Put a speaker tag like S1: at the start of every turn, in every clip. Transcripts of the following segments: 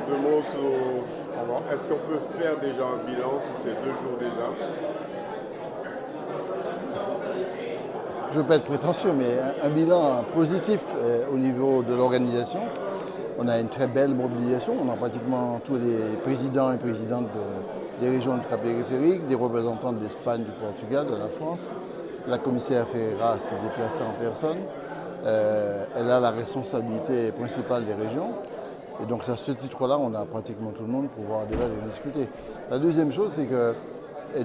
S1: deux mots sur. Est-ce qu'on peut faire déjà un bilan sur ces 2 jours déjà?
S2: Je ne veux pas être prétentieux, mais un bilan positif au niveau de l'organisation. On a une très belle mobilisation. On a pratiquement tous les présidents et présidentes des régions ultrapériphériques, des représentants de l'Espagne, du Portugal, de la France. La commissaire Ferreira s'est déplacée en personne. Elle a la responsabilité principale des régions. Et donc à ce titre-là, on a pratiquement tout le monde pour pouvoir débattre et discuter. La deuxième chose, c'est que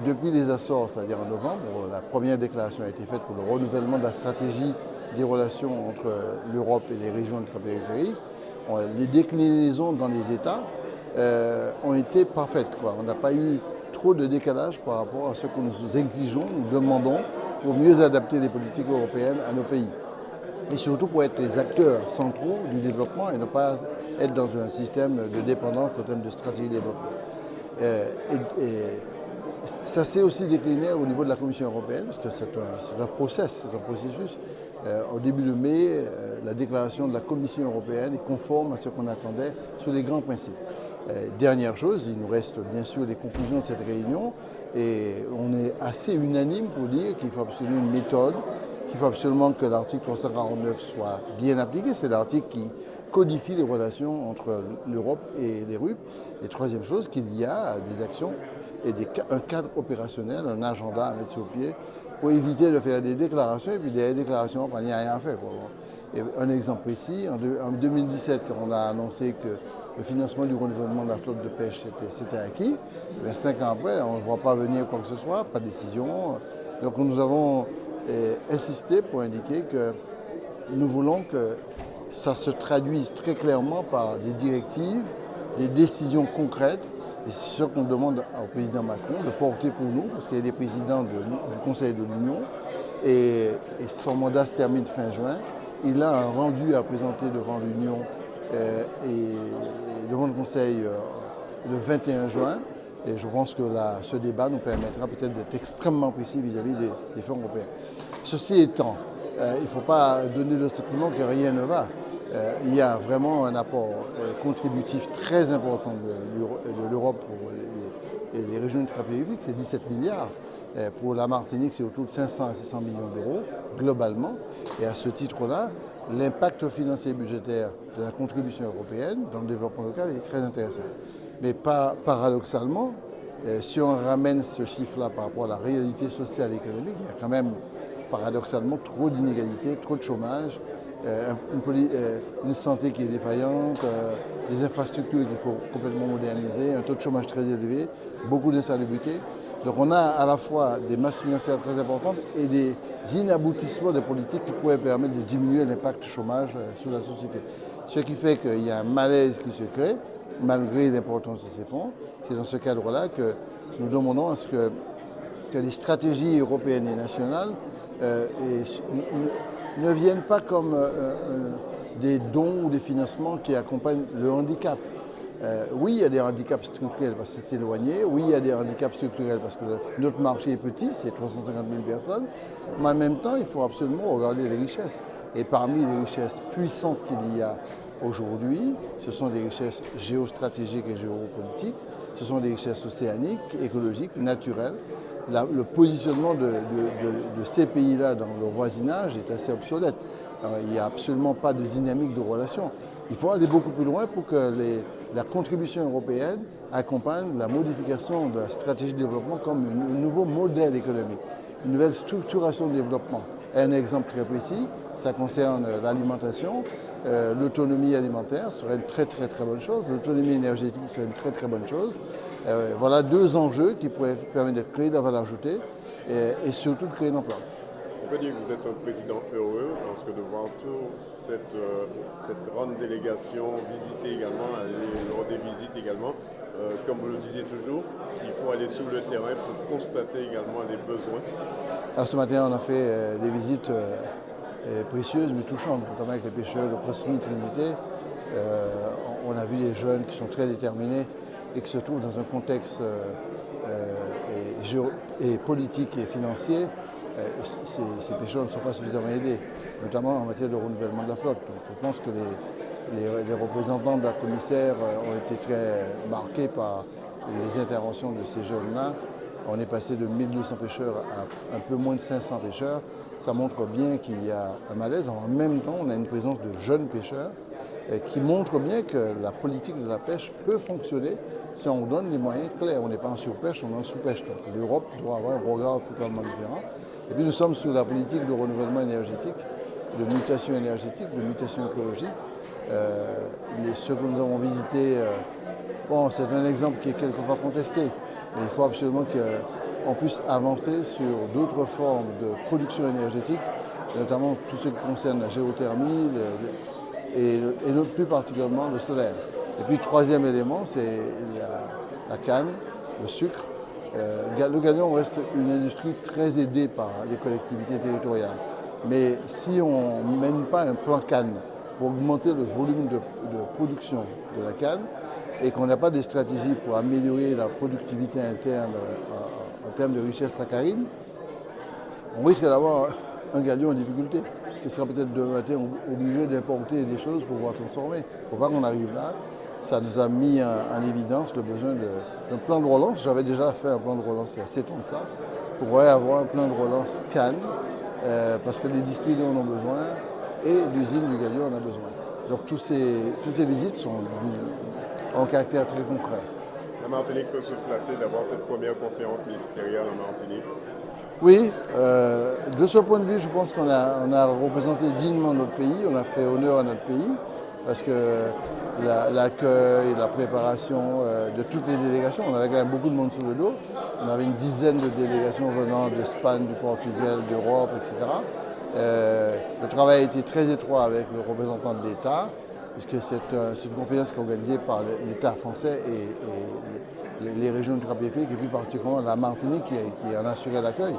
S2: depuis les Açores, c'est-à-dire en novembre, la première déclaration a été faite pour le renouvellement de la stratégie des relations entre l'Europe et les régions ultrapériphériques. Les déclinaisons dans les États ont été parfaites. On n'a pas eu trop de décalage par rapport à ce que nous exigeons, nous demandons pour mieux adapter les politiques européennes à nos pays. Et surtout pour être les acteurs centraux du développement et ne pas être dans un système de dépendance en termes de stratégie de développement. Ça s'est aussi décliné au niveau de la Commission européenne, parce que c'est un processus. Au début de mai, la déclaration de la Commission européenne est conforme à ce qu'on attendait sur les grands principes. Dernière chose, il nous reste bien sûr les conclusions de cette réunion, et on est assez unanime pour dire qu'il faut absolument une méthode, qu'il faut absolument que l'article 349 soit bien appliqué. C'est l'article qui codifie les relations entre l'Europe et les RUP. Et troisième chose, qu'il y a des actions et un cadre opérationnel, un agenda à mettre sur pied pour éviter de faire des déclarations et puis des déclarations, il n'y a rien à faire. Et un exemple précis, en 2017, on a annoncé que le financement du renouvellement de la flotte de pêche c'était acquis. Mais 5 ans après, on ne voit pas venir quoi que ce soit, pas de décision. Donc nous avons insisté pour indiquer que nous voulons que ça se traduise très clairement par des directives, des décisions concrètes. Et c'est ce qu'on demande au président Macron de porter pour nous, parce qu'il y a des présidents du Conseil de l'Union, et son mandat se termine fin juin. Il a un rendu à présenter devant l'Union et devant le Conseil le 21 juin. Et je pense que ce débat nous permettra peut-être d'être extrêmement précis vis-à-vis des fonds européens. Ceci étant, il ne faut pas donner le sentiment que rien ne va. Il y a vraiment un apport contributif très important de l'Europe pour les régions ultrapériphériques, c'est 17 milliards. Pour la Martinique, c'est autour de 500 à 600 millions d'euros globalement. Et à ce titre-là, l'impact financier et budgétaire de la contribution européenne dans le développement local est très intéressant. Mais paradoxalement, si on ramène ce chiffre-là par rapport à la réalité sociale et économique, il y a quand même paradoxalement trop d'inégalités, trop de chômage, une santé qui est défaillante, des infrastructures qu'il faut complètement moderniser, un taux de chômage très élevé, beaucoup d'insalubrité. Donc on a à la fois des masses financières très importantes et des inaboutissements de politiques qui pourraient permettre de diminuer l'impact du chômage sur la société. Ce qui fait qu'il y a un malaise qui se crée, malgré l'importance de ces fonds. C'est dans ce cadre-là que nous demandons à ce que les stratégies européennes et nationales ne viennent pas comme des dons ou des financements qui accompagnent le handicap. Oui, il y a des handicaps structurels parce que c'est éloigné. Oui, il y a des handicaps structurels parce que notre marché est petit, c'est 350 000 personnes. Mais en même temps, il faut absolument regarder les richesses. Et parmi les richesses puissantes qu'il y a aujourd'hui, ce sont des richesses géostratégiques et géopolitiques, ce sont des richesses océaniques, écologiques, naturelles. Le positionnement de ces pays-là dans le voisinage est assez obsolète. Alors, il n'y a absolument pas de dynamique de relation. Il faut aller beaucoup plus loin pour que la contribution européenne accompagne la modification de la stratégie de développement comme un nouveau modèle économique, une nouvelle structuration de développement. Un exemple très précis, ça concerne l'alimentation. L'autonomie alimentaire serait une très très très bonne chose. L'autonomie énergétique serait une très très bonne chose. Voilà deux enjeux qui pourraient permettre de créer de la valeur ajoutée et surtout de créer de l'emploi.
S1: On peut dire que vous êtes un président heureux parce que de voir toute cette grande délégation visiter également, aller lors des visites également, comme vous le disiez toujours, il faut aller sur le terrain pour constater également les besoins.
S2: Alors, ce matin, on a fait des visites précieuses mais touchantes, notamment avec les pêcheurs de Prosmi Trinité. On a vu des jeunes qui sont très déterminés et qui se trouvent dans un contexte politique et financier. Ces pêcheurs ne sont pas suffisamment aidés, notamment en matière de renouvellement de la flotte. Donc, je pense que Les représentants de la commissaire ont été très marqués par les interventions de ces jeunes-là. On est passé de 1200 pêcheurs à un peu moins de 500 pêcheurs. Ça montre bien qu'il y a un malaise. En même temps, on a une présence de jeunes pêcheurs qui montre bien que la politique de la pêche peut fonctionner si on donne les moyens clairs. On n'est pas en surpêche, on est en sous-pêche. Donc l'Europe doit avoir un regard totalement différent. Et puis nous sommes sur la politique de renouvellement énergétique, de mutation énergétique, de mutation écologique. Ce que nous avons visité, bon, c'est un exemple qui est quelquefois contesté, mais il faut absolument qu'on puisse avancer sur d'autres formes de production énergétique, notamment tout ce qui concerne la géothermie et plus particulièrement le solaire. Et puis le troisième élément, c'est la canne, le sucre. Le Galion reste une industrie très aidée par les collectivités territoriales. Mais si on ne mène pas un plan canne pour augmenter le volume de production de la canne et qu'on n'a pas des stratégies pour améliorer la productivité interne en termes de richesse saccharine, on risque d'avoir un Galion en difficulté qui sera peut-être demain matin obligé d'importer des choses pour pouvoir transformer. Il ne faut pas qu'on arrive là. Ça nous a mis en évidence le besoin d'un plan de relance. J'avais déjà fait un plan de relance il y a 7 ans de ça. On pourrait avoir un plan de relance canne parce que les distilleries en ont besoin et l'usine du Galion en a besoin. Donc toutes ces visites sont en caractère très concret.
S1: La Martinique peut se flatter d'avoir cette première conférence ministérielle en Martinique.
S2: Oui, de ce point de vue, je pense qu'on a représenté dignement notre pays, on a fait honneur à notre pays, parce que l'accueil, la préparation de toutes les délégations, on avait quand même beaucoup de monde sous le dos. On avait une dizaine de délégations venant d'Espagne, du Portugal, d'Europe, etc. Le travail a été très étroit avec le représentant de l'État, puisque c'est une conférence qui est organisée par l'État français et les régions ultrapériphériques, et plus particulièrement la Martinique qui en a assuré l'accueil.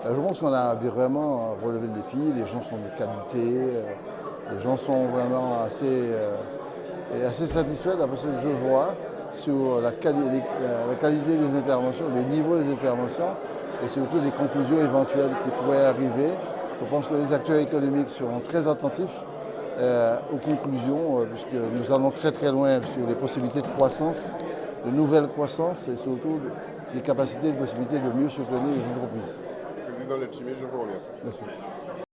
S2: Je pense qu'on a vraiment relevé le défi, les gens sont de qualité, les gens sont vraiment assez satisfaits d'après ce que je vois sur la qualité des interventions, le niveau des interventions et surtout les conclusions éventuelles qui pourraient arriver. Je pense que les acteurs économiques seront très attentifs aux conclusions puisque nous allons très très loin sur les possibilités de croissance, de nouvelles croissances et surtout des capacités et des possibilités de mieux soutenir les entreprises.
S1: Président Letchimy, je vous remercie.
S2: Merci.